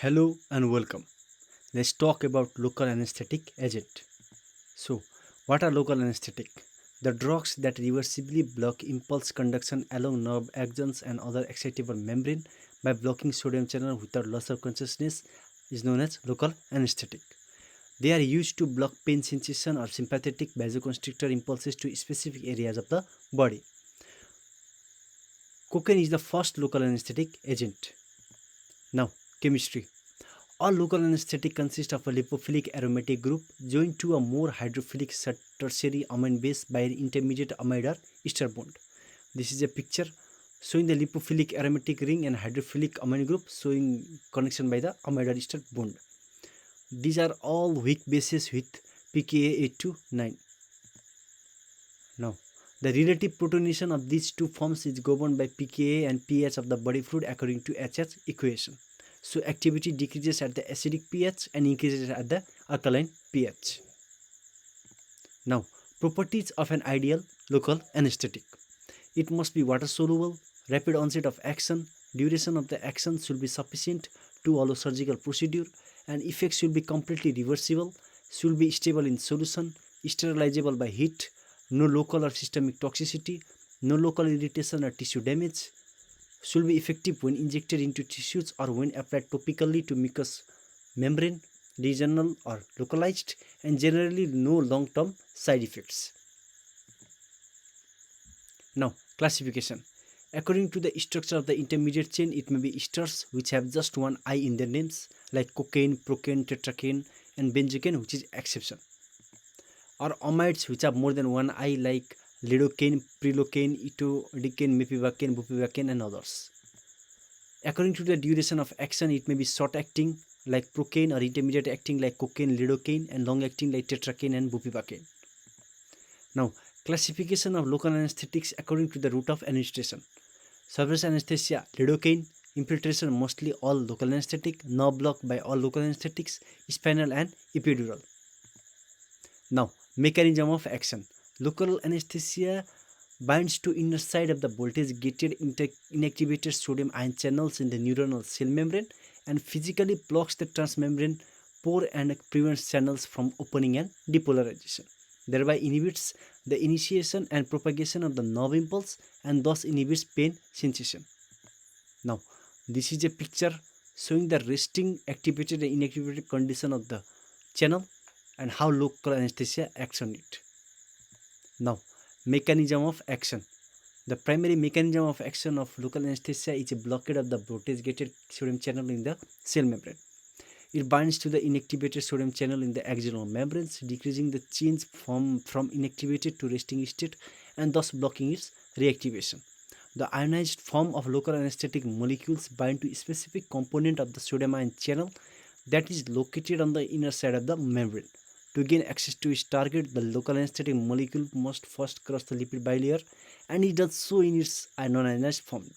Hello and welcome. Let's talk about local anesthetic agent. So, what are local anesthetic? The drugs that reversibly block impulse conduction along nerve axons and other excitable membrane by blocking sodium channel without loss of consciousness is known as local anesthetic. They are used to block pain sensation or sympathetic vasoconstrictor impulses to specific areas of the body. Cocaine is the first local anesthetic agent. Now, chemistry. All local anesthetic consist of a lipophilic aromatic group joined to a more hydrophilic tertiary amine base by an intermediate amide or ester bond. This is a picture showing the lipophilic aromatic ring and hydrophilic amine group showing connection by the amide or ester bond. These are all weak bases with pKa 8 to 9. Now, the relative protonation of these two forms is governed by pKa and pH of the body fluid according to HH equation. So activity decreases at the acidic pH and increases at the alkaline pH. Now, properties of an ideal local anesthetic. It must be water soluble, rapid onset of action, duration of the action should be sufficient to allow surgical procedure, and effects should be completely reversible, should be stable in solution, sterilizable by heat, no local or systemic toxicity, no local irritation or tissue damage, should be effective when injected into tissues or when applied topically to mucous membrane, regional or localized, and generally no long-term side effects. Now, classification. According to the structure of the intermediate chain, it may be esters which have just one I in their names, like cocaine, procaine, tetracaine, and benzocaine, which is exception. Or amides which have more than one I, like lidocaine, prilocaine, etodicaine, mepivacaine, bupivacaine, and others. According to the duration of action, it may be short acting like procaine, or intermediate acting like cocaine, lidocaine, and long acting like tetracaine and bupivacaine. Now, classification of local anesthetics according to the route of administration. Surface anesthesia, lidocaine. Infiltration, mostly all local anesthetic. Nerve block by all local anesthetics. Spinal and epidural. Now, mechanism of action. Local anesthesia binds to inner side of the voltage gated inactivated sodium ion channels in the neuronal cell membrane and physically blocks the transmembrane pore and prevents channels from opening and depolarization, thereby inhibits the initiation and propagation of the nerve impulse and thus inhibits pain sensation. Now, this is a picture showing the resting, activated and inactivated condition of the channel and how local anesthesia acts on it. Now, mechanism of action. The primary mechanism of action of local anesthesia is a blockade of the voltage-gated sodium channel in the cell membrane. It binds to the inactivated sodium channel in the axonal membranes, decreasing the change from inactivated to resting state and thus blocking its reactivation. The ionized form of local anesthetic molecules bind to a specific component of the sodium ion channel that is located on the inner side of the membrane. To gain access to its target, the local anesthetic molecule must first cross the lipid bilayer, and it does so in its non-ionized form.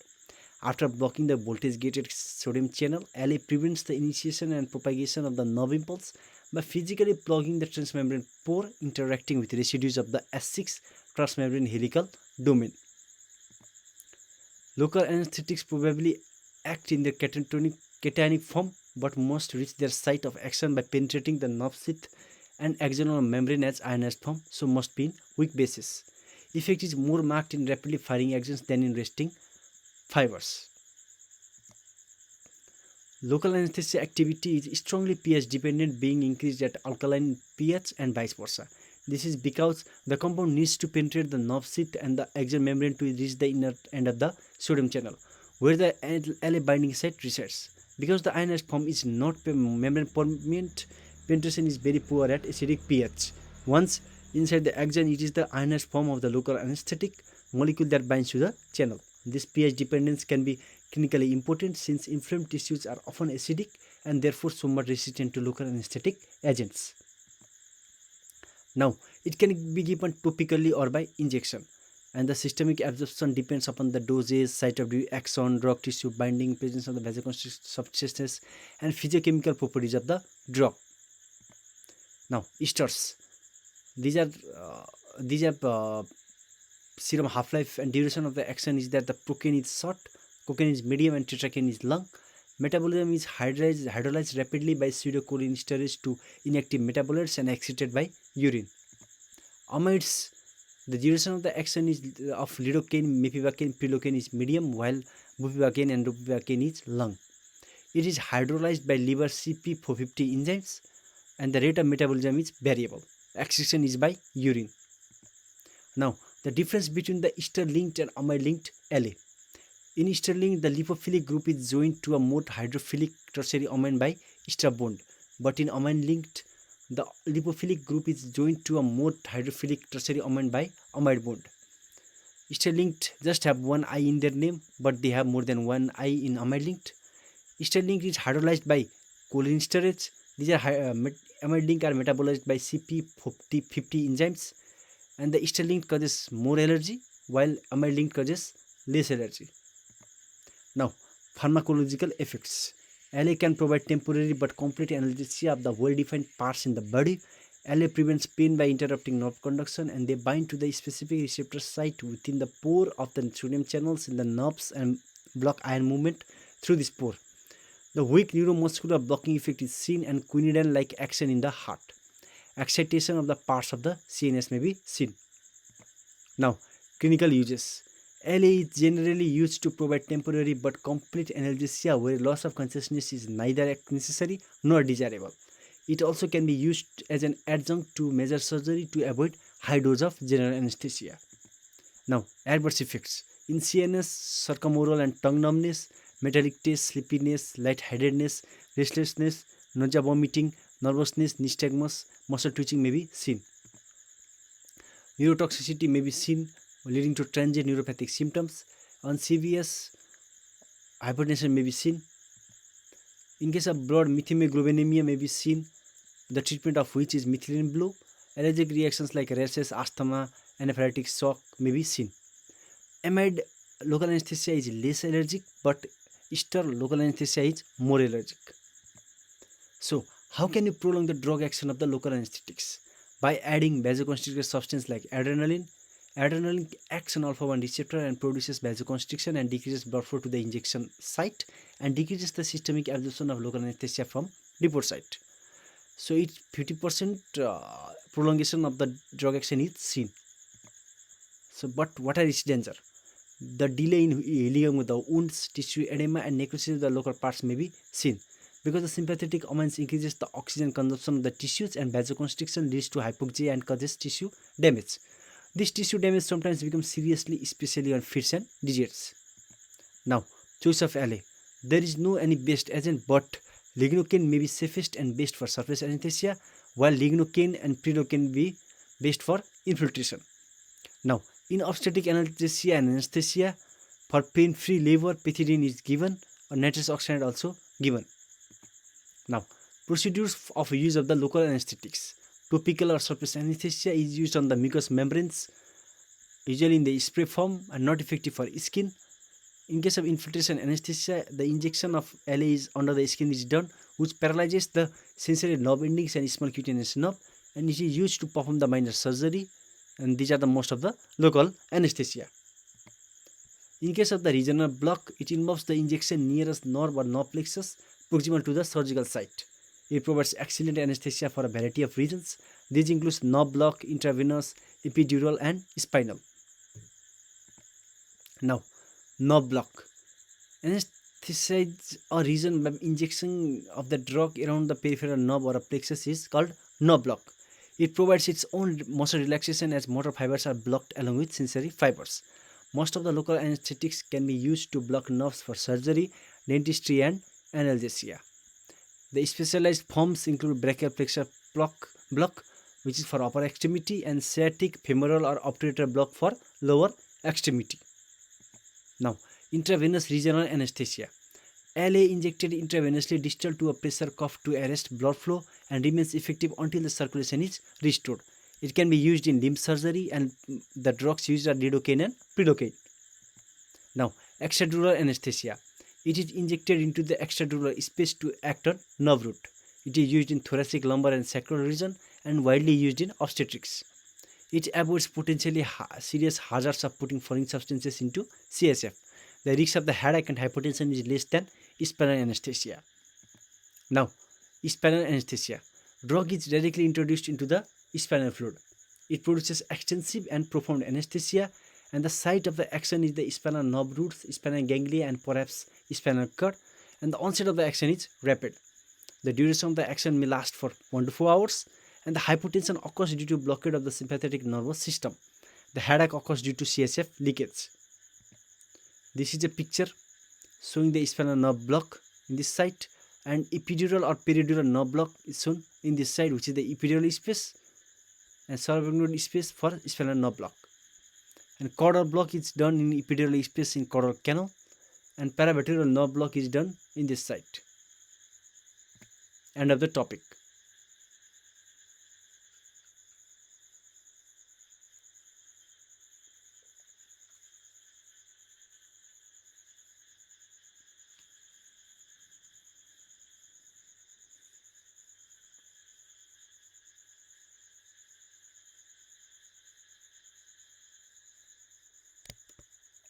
After blocking the voltage-gated sodium channel, LA prevents the initiation and propagation of the nerve impulse by physically plugging the transmembrane pore, interacting with residues of the S6 transmembrane helical domain. Local anesthetics probably act in their cationic form, but must reach their site of action by penetrating the nerve sheath and axonal membrane as ionized form, so must be in weak bases. Effect is more marked in rapidly firing axons than in resting fibers. Local anesthesia activity is strongly pH dependent, being increased at alkaline pH and vice versa. This is because the compound needs to penetrate the nerve sheath and the axon membrane to reach the inner end of the sodium channel, where the LA binding site resides. Because the ionized form is not membrane permeant, penetration is very poor at acidic pH. Once inside the axon, it is the ionized form of the local anesthetic molecule that binds to the channel. This pH dependence can be clinically important since inflamed tissues are often acidic and therefore somewhat resistant to local anesthetic agents. Now, it can be given topically or by injection, and the systemic absorption depends upon the dosage, site of action, drug tissue binding, presence of the vasoconstrictive substances, and physiochemical properties of the drug. Now, esters. These have serum half-life and duration of the action is that the procaine is short, cocaine is medium, and tetracaine is long. Metabolism is hydrolyzed rapidly by pseudocholinesterase to inactive metabolites and excreted by urine. Amides, the duration of the action is of lidocaine, mepivacaine, prilocaine is medium, while bupivacaine and ropivacaine is long. It is hydrolyzed by liver CP450 enzymes, and the rate of metabolism is variable. Excretion is by urine. Now, the difference between the ester-linked and amide-linked LA. In ester-linked, the lipophilic group is joined to a more hydrophilic tertiary amine by ester bond, but in amine-linked, the lipophilic group is joined to a more hydrophilic tertiary amine by amide bond. Ester-linked just have one I in their name, but they have more than one I in amide-linked. Ester-linked is hydrolyzed by cholinesterase. These are amide-linked are metabolized by CP50 enzymes, and the ester-linked causes more allergy, while amide-linked causes less allergy. Now, pharmacological effects. LA can provide temporary but complete analgesia of the well-defined parts in the body. LA prevents pain by interrupting nerve conduction, and they bind to the specific receptor site within the pore of the sodium channels in the nerves and block ion movement through this pore. The weak neuromuscular blocking effect is seen, and quinidine-like action in the heart. Excitation of the parts of the CNS may be seen. Now, clinical uses. LA is generally used to provide temporary but complete analgesia where loss of consciousness is neither necessary nor desirable. It also can be used as an adjunct to major surgery to avoid high dose of general anesthesia. Now, adverse effects. In CNS, circumoral and tongue numbness, metallic taste, sleepiness, lightheadedness, restlessness, nausea, vomiting, nervousness, nystagmus, muscle twitching may be seen. Neurotoxicity may be seen, leading to transient neuropathic symptoms. On CVS, hypertension may be seen. In case of blood, methemoglobinemia may be seen, the treatment of which is methylene blue. Allergic reactions like rashes, asthma, anaphylactic shock may be seen. Amide local anesthesia is less allergic, but ester local anesthesia is more allergic. So, how can you prolong the drug action of the local anesthetics? By adding vasoconstrictor substance like adrenaline. Adrenaline acts on alpha-1 receptor and produces vasoconstriction and decreases blood flow to the injection site and decreases the systemic absorption of local anesthesia from depot site. So, it's 50% prolongation of the drug action is seen. So, but what are its danger? The delay in healing with the wounds, tissue edema, and necrosis of the local parts may be seen. Because the sympathetic amines increases the oxygen consumption of the tissues, and vasoconstriction leads to hypoxia and causes tissue damage. This tissue damage sometimes becomes seriously, especially on fits and digits. Now, choice of LA. There is no any best agent, but lignocaine may be safest and best for surface anesthesia, while lignocaine and prilocaine be best for infiltration. Now, in obstetric analgesia and anesthesia, for pain-free labor, pethidine is given, or nitrous oxide also given. Now, procedures of use of the local anesthetics. Topical or surface anesthesia is used on the mucous membranes, usually in the spray form, and not effective for skin. In case of infiltration anesthesia, the injection of LA is under the skin is done, which paralyzes the sensory nerve endings and small cutaneous nerve, and it is used to perform the minor surgery, and these are the most of the local anesthesia. In case of the regional block, it involves the injection nearest nerve or nerve plexus proximal to the surgical site. It provides excellent anesthesia for a variety of reasons. These include nerve block, intravenous, epidural, and spinal. Now, nerve block. Anesthesize a region by injection of the drug around the peripheral nerve or a plexus is called nerve block. It provides its own muscle relaxation as motor fibers are blocked along with sensory fibers. Most of the local anesthetics can be used to block nerves for surgery, dentistry, and analgesia. The specialized forms include brachial plexus block, which is for upper extremity, and sciatic, femoral, or obturator block for lower extremity. Now, intravenous regional anesthesia. LA injected intravenously distal to a pressure cuff to arrest blood flow and remains effective until the circulation is restored. It can be used in limb surgery, and the drugs used are lidocaine and prilocaine. Now, extradural anesthesia. It is injected into the extradural space to act on nerve root. It is used in thoracic, lumbar, and sacral region and widely used in obstetrics. It avoids potentially serious hazards of putting foreign substances into CSF. The risk of the headache and hypotension is less than spinal anesthesia. Now, spinal anesthesia. Drug is directly introduced into the spinal fluid. It produces extensive and profound anesthesia, and the site of the action is the spinal nerve roots, spinal ganglia, and perhaps spinal cord, and the onset of the action is rapid. The duration of the action may last for 1 to 4 hours, and the hypotension occurs due to blockade of the sympathetic nervous system. The headache occurs due to CSF leakage. This is a picture showing the spinal nerve block in this site, and epidural or peridural nerve block is shown in this side, which is the epidural space, and subarachnoid space for spinal nerve block. And caudal block is done in epidural space in caudal canal, and paravertebral nerve block is done in this site. End of the topic.